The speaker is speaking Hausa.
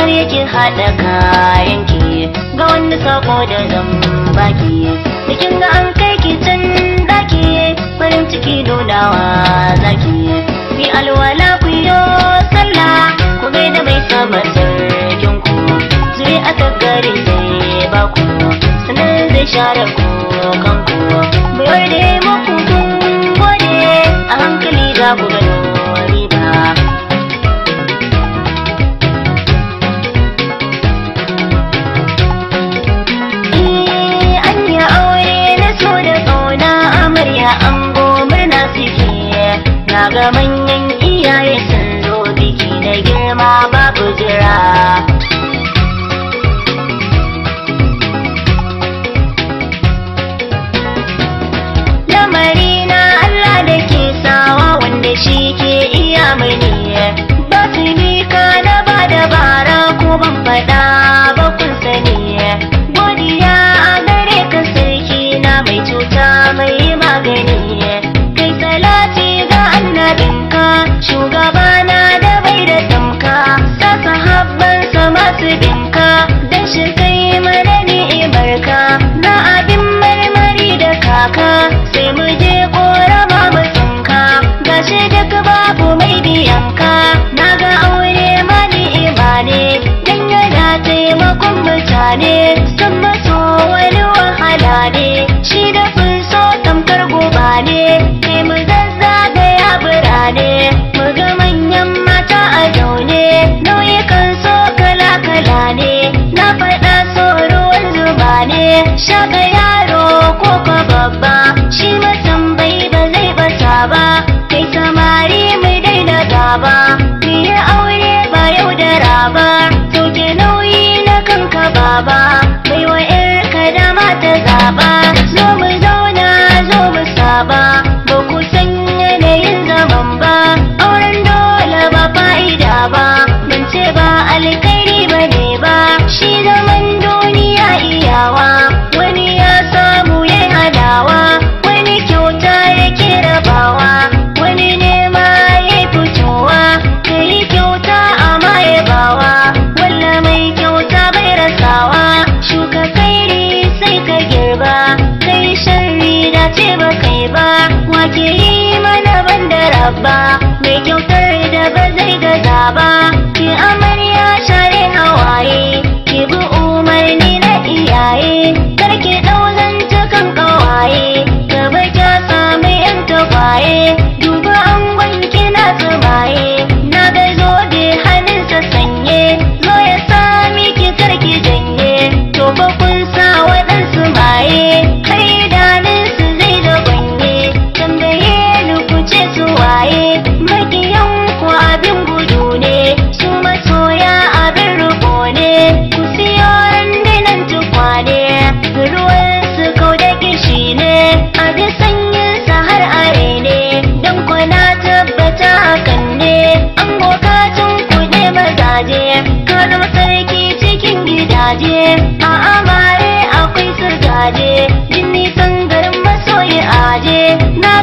amarya ki hada kayanki, ga wani sako da zan baki. Bikin ga an kai ki can daki, farin ciki nunawa zaki. Bi alwala ku yo sallah, ku gaida mai sama sarkin ku. Zuri a tagari zai baku, sannan zai share ku kanku. Bayar da muku kun gode, a hankali za ku gano riba. Ga manyan iyaye sun zo biki da girma babu jira. Lamari na Allah da ke sawa wanda shi ke iya mani, ba su mika na ba dabara ko ban faɗa ba kun sani. Godiya a gare ka sarki na mai cuta mai magani. Annabinka shugabana da bai da tamka, sa sahabbansa masu binka, dan shi kai mana ni'imarka. Na abin marmari da kaka, sai mu je korama mu tsinka, gashi duk babu mai biyanka. Na ga aure ma ni'ima ne, dan yana taimakon mutane, sun maso wani wahala ne, shi da sun so tamkar goba ne. Kai mu birane, mu ga manyan mata a zaune, nauyukan so kala-kala ne, na faɗa so ruwan zuba ne. Shaka yaro ko ka babba, shi matambai ba zai bata ba. Kai samari mu daina gaba, mu yi aure ba yau da raba. Sauke nauyi na kanka baba, bai wa 'yarka dama ta zaba. Zo mu zauna zo mu saba, ba ku san yanayin zaman ba. Auren dole ba fa'ida ba, ban ce ba alkhairi ba ne ba. Shi zaman duniya iyawa, wani ya samu ya hadawa, wani kyauta yake rabawa, wani nema ya fitowa. Ka yi kyauta amma ya bawa, walla mai kyauta bai rasawa. Shuka kairi sai ka girba, kai sharri da ce ba kai ba. Wake yi mana banda rabba, mai kyautar da ba zai gaza ba. Ki amarya share hawaye, ki bi umarni na iyaye, karki ɗauzan cikin ƙawaye, gaba kya samu yan tagwaye. Duba angon kina tsumaye, na ga zobe hannunsa sanye, zo ya sami ki karki janye. To ba kun sa waɗansu maye, kai daninsu zai zagwanye. Tambaye ni ku ce su waye, makiyan ku abin gudu ne, su masoya abin rubo ne. Ku siyo rundunan tukwane, ruwan su kau da kishi ne, a bi sanyinsa har are ne, don kwana tabbata hakan ne. An bukatun kuɗe mazaje, kanar sarki cikin gidaje, a amare akwai surgaje, jin nisan garin masoyi aje. Na